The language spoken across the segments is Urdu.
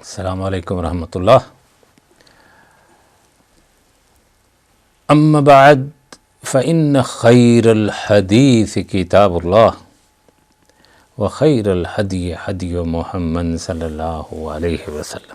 السلام علیکم ورحمۃ اللہ. اما بعد فإن خیر الحدیث کتاب اللہ وخیر الہدی ہدی محمد صلی اللہ علیہ وسلم.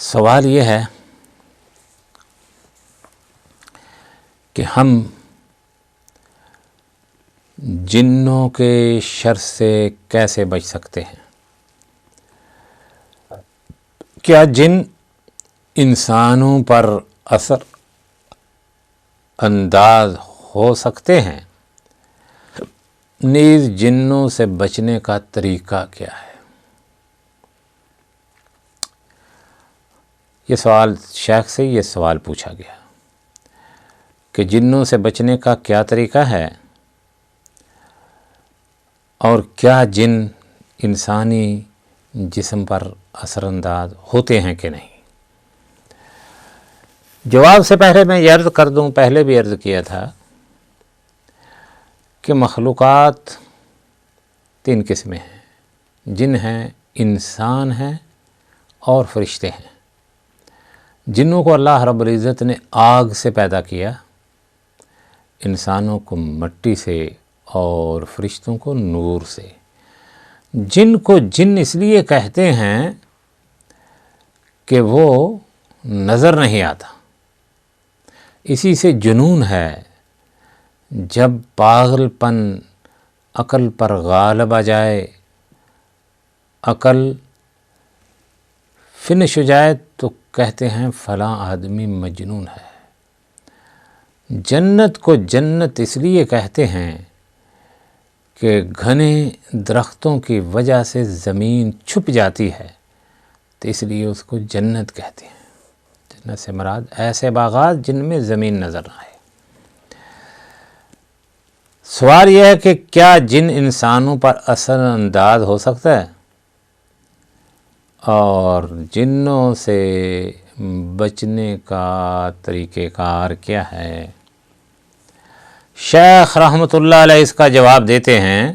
سوال یہ ہے کہ ہم جنوں کے شر سے کیسے بچ سکتے ہیں؟ کیا جن انسانوں پر اثر انداز ہو سکتے ہیں؟ نیز جنوں سے بچنے کا طریقہ کیا ہے؟ یہ سوال شیخ سے یہ سوال پوچھا گیا کہ جنوں سے بچنے کا کیا طریقہ ہے اور کیا جن انسانی جسم پر اثر انداز ہوتے ہیں کہ نہیں. جواب سے پہلے میں یہ عرض کر دوں، پہلے بھی عرض کیا تھا کہ مخلوقات تین قسمیں ہیں. جن ہیں، انسان ہیں اور فرشتے ہیں. جنوں کو اللہ رب العزت نے آگ سے پیدا کیا، انسانوں کو مٹی سے اور فرشتوں کو نور سے. جن کو جن اس لیے کہتے ہیں کہ وہ نظر نہیں آتا، اسی سے جنون ہے. جب پاگل پن عقل پر غالب آ جائے، عقل فنش ہو جائے تو کہتے ہیں فلاں آدمی مجنون ہے. جنت کو جنت اس لیے کہتے ہیں کہ گھنے درختوں کی وجہ سے زمین چھپ جاتی ہے، تو اس لیے اس کو جنت کہتے ہیں. جنت سے مراد ایسے باغات جن میں زمین نظر نہ آئے. سوال یہ ہے کہ کیا جن انسانوں پر اثر انداز ہو سکتا ہے اور جنوں سے بچنے کا طریقہ کار کیا ہے؟ شیخ رحمۃ اللہ علیہ اس کا جواب دیتے ہیں،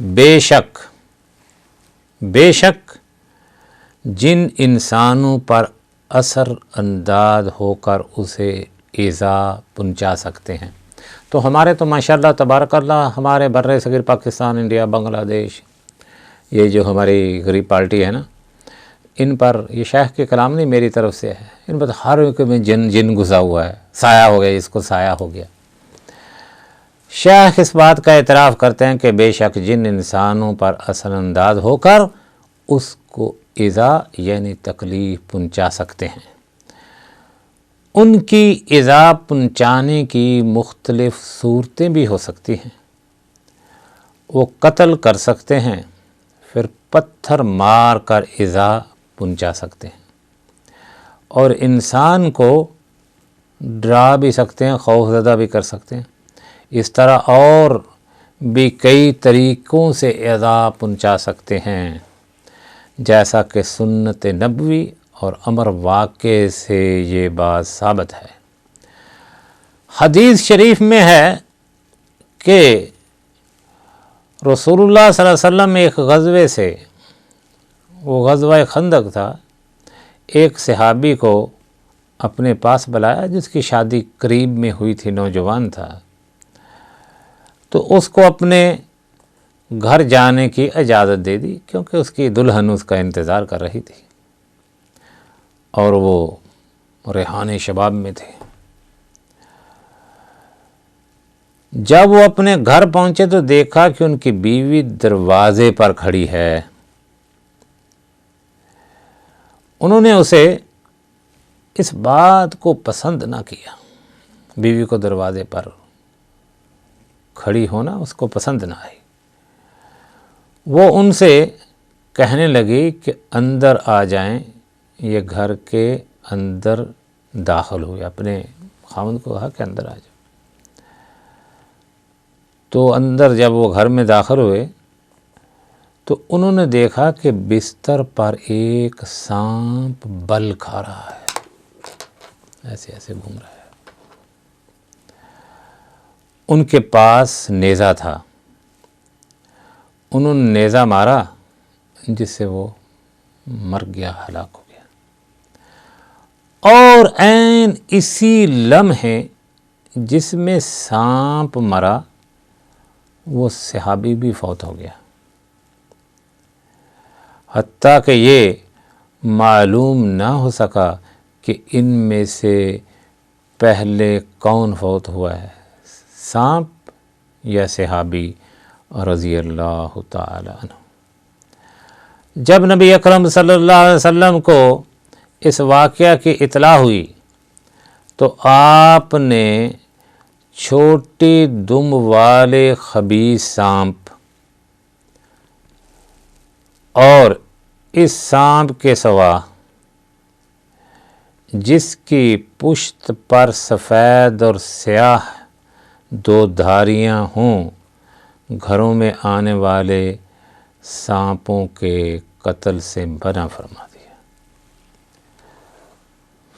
بے شک جن انسانوں پر اثر انداز ہو کر اسے ایذا پہنچا سکتے ہیں. تو ہمارے تو ماشاءاللہ تبارک اللہ ہمارے بر صغیر پاکستان، انڈیا، بنگلہ دیش، یہ جو ہماری غریب پارٹی ہے نا، ان پر یہ شیخ کے کلام نہیں میری طرف سے ہے، ان پر ہر ایک میں جن گھسا ہوا ہے. سایہ ہو گیا، اس کو سایہ ہو گیا. شیخ اس بات کا اعتراف کرتے ہیں کہ بے شک جن انسانوں پر اثر انداز ہو کر اس کو ایذا یعنی تکلیف پہنچا سکتے ہیں. ان کی ایذا پہنچانے کی مختلف صورتیں بھی ہو سکتی ہیں. وہ قتل کر سکتے ہیں، پھر پتھر مار کر ایذا پہنچا سکتے ہیں، اور انسان کو ڈرا بھی سکتے ہیں، خوف زدہ بھی کر سکتے ہیں. اس طرح اور بھی کئی طریقوں سے ایذا پہنچا سکتے ہیں، جیسا کہ سنت نبوی اور امر واقع سے یہ بات ثابت ہے. حدیث شریف میں ہے کہ رسول اللہ صلی اللہ علیہ وسلم ایک غزوے سے، وہ غزوہ خندق تھا، ایک صحابی کو اپنے پاس بلایا جس کی شادی قریب میں ہوئی تھی، نوجوان تھا. تو اس کو اپنے گھر جانے کی اجازت دے دی کیونکہ اس کی دلہن اس کا انتظار کر رہی تھی اور وہ ریحان شباب میں تھے. جب وہ اپنے گھر پہنچے تو دیکھا کہ ان کی بیوی دروازے پر کھڑی ہے. انہوں نے اسے اس بات کو پسند نہ کیا، بیوی کو دروازے پر کھڑی ہونا اس کو پسند نہ آئی. وہ ان سے کہنے لگی کہ اندر آ جائیں. یہ گھر کے اندر داخل ہوئے، اپنے خاوند کو کہا کہ اندر آ جاؤ. تو اندر جب وہ گھر میں داخل ہوئے تو انہوں نے دیکھا کہ بستر پر ایک سانپ بل کھا رہا ہے، ایسے ایسے گھوم رہا ہے. ان کے پاس نیزہ تھا، انہوں نے نیزہ مارا، جس سے وہ مر گیا، ہلاک ہو گیا۔ اور عین اسی لمحے جس میں سانپ مرا وہ صحابی بھی فوت ہو گیا، حتیٰ کہ یہ معلوم نہ ہو سکا کہ ان میں سے پہلے کون فوت ہوا ہے، سانپ یا صحابی رضی اللہ تعالی عنہ۔ جب نبی اکرم صلی اللہ علیہ وسلم کو اس واقعہ کی اطلاع ہوئی تو آپ نے چھوٹی دم والے خبیث سانپ اور اس سانپ کے سوا جس کی پشت پر سفید اور سیاہ دو دھاریاں ہوں، گھروں میں آنے والے سانپوں کے قتل سے منع فرما دیا۔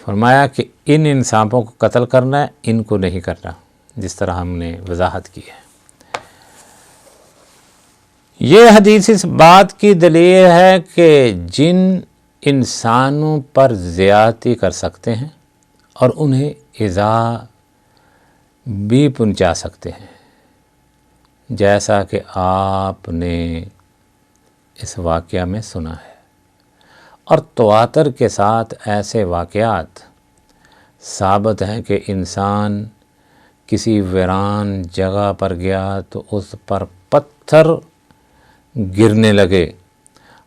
فرمایا کہ ان سانپوں کو قتل کرنا ہے، ان کو نہیں کرنا، جس طرح ہم نے وضاحت کی ہے۔ یہ حدیث اس بات کی دلیل ہے کہ جن انسانوں پر زیادتی کر سکتے ہیں اور انہیں ایذا بھی پہنچا سکتے ہیں، جیسا کہ آپ نے اس واقعہ میں سنا ہے، اور تواتر کے ساتھ ایسے واقعات ثابت ہیں کہ انسان کسی ویران جگہ پر گیا تو اس پر پتھر گرنے لگے،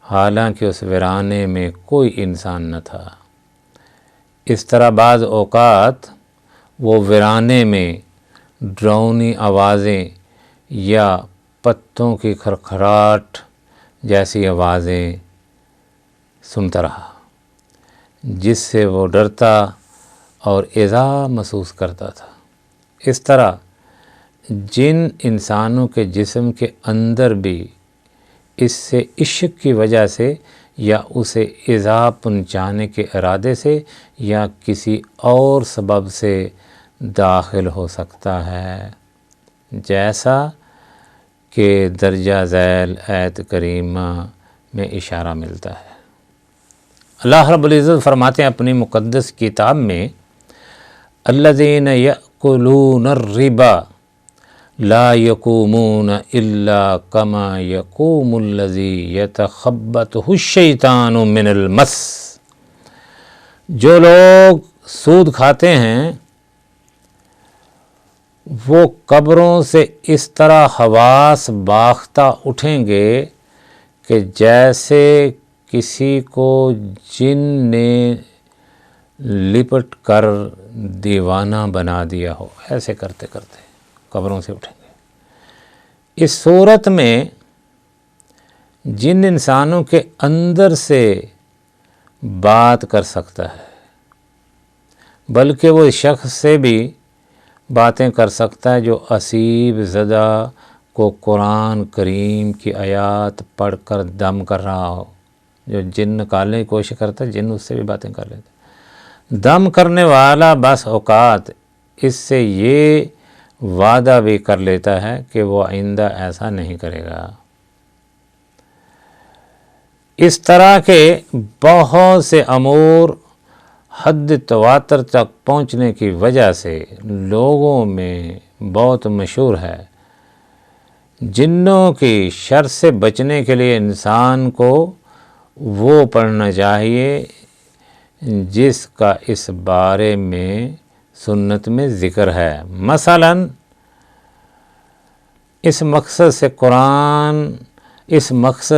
حالانکہ اس ویرانے میں کوئی انسان نہ تھا۔ اس طرح بعض اوقات وہ ویرانے میں ڈراؤنی آوازیں یا پتوں کی کھرکھراہٹ جیسی آوازیں سنتا رہا، جس سے وہ ڈرتا اور ایذا محسوس کرتا تھا۔ اس طرح جن انسانوں کے جسم کے اندر بھی اس سے عشق کی وجہ سے یا اسے ایذا پہنچانے کے ارادے سے یا کسی اور سبب سے داخل ہو سکتا ہے، جیسا کہ درجہ ذیل آیت کریمہ میں اشارہ ملتا ہے۔ اللہ رب العزت فرماتے ہیں اپنی مقدس کتاب میں، الذین یأکلون الربا لا یقومون الا کما یقوم الذی یتخبطہ الشیطان من المس۔ جو لوگ سود کھاتے ہیں وہ قبروں سے اس طرح حواس باختہ اٹھیں گے کہ جیسے کسی کو جن نے لپٹ کر دیوانہ بنا دیا ہو، ایسے کرتے کرتے قبروں سے اٹھیں گے۔ اس صورت میں جن انسانوں کے اندر سے بات کر سکتا ہے، بلکہ وہ شخص سے بھی باتیں کر سکتا ہے جو اسیب زدہ کو قرآن کریم کی آیات پڑھ کر دم کر رہا ہو، جو جن نکالنے کی کوشش کرتا ہے، جن اس سے بھی باتیں کر لیتے۔ دم کرنے والا بس اوقات اس سے یہ وعدہ بھی کر لیتا ہے کہ وہ آئندہ ایسا نہیں کرے گا۔ اس طرح کے بہت سے امور حد تواتر تک پہنچنے کی وجہ سے لوگوں میں بہت مشہور ہے۔ جنوں کی شر سے بچنے کے لیے انسان کو وہ پڑھنا چاہیے جس کا اس بارے میں سنت میں ذکر ہے۔ مثلاً اس مقصد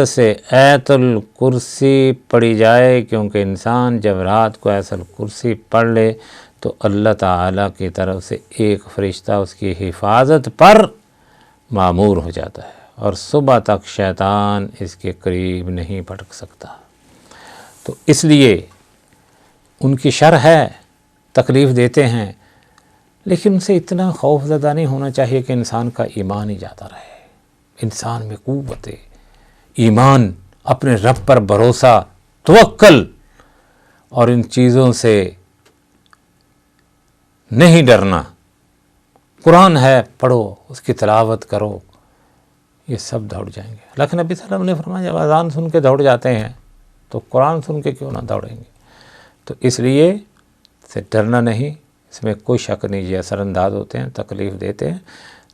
سے آیت الکرسی پڑھی جائے، کیونکہ انسان جب رات کو آیت الکرسی پڑھ لے تو اللہ تعالیٰ کی طرف سے ایک فرشتہ اس کی حفاظت پر مامور ہو جاتا ہے اور صبح تک شیطان اس کے قریب نہیں پٹک سکتا۔ تو اس لیے ان کی شر ہے، تکلیف دیتے ہیں، لیکن ان سے اتنا خوف زدہ نہیں ہونا چاہیے کہ انسان کا ایمان ہی جاتا رہے۔ انسان میں قوت ایمان، اپنے رب پر بھروسہ، توکل اور ان چیزوں سے نہیں ڈرنا۔ قرآن ہے، پڑھو، اس کی تلاوت کرو، یہ سب دوڑ جائیں گے۔ لیکن نبی صلی اللہ علیہ وسلم نے فرمایا جب اذان سن کے دوڑ جاتے ہیں تو قرآن سن کے کیوں نہ دوڑیں گے؟ تو اس لیے سے ڈرنا نہیں، اس میں کوئی شک نہیں، یہ اثر انداز ہوتے ہیں، تکلیف دیتے ہیں،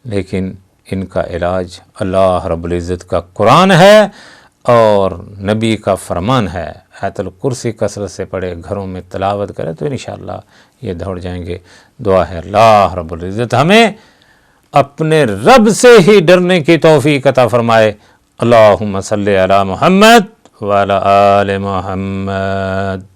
لیکن ان کا علاج اللہ رب العزت کا قرآن ہے اور نبی کا فرمان ہے۔ آیت الکرسی کثرت سے پڑھے، گھروں میں تلاوت کرے تو انشاءاللہ یہ دوڑ جائیں گے۔ دعا ہے اللہ رب العزت ہمیں اپنے رب سے ہی ڈرنے کی توفیق عطا فرمائے۔ اللہم صلی علی محمد وعلی آل محمد۔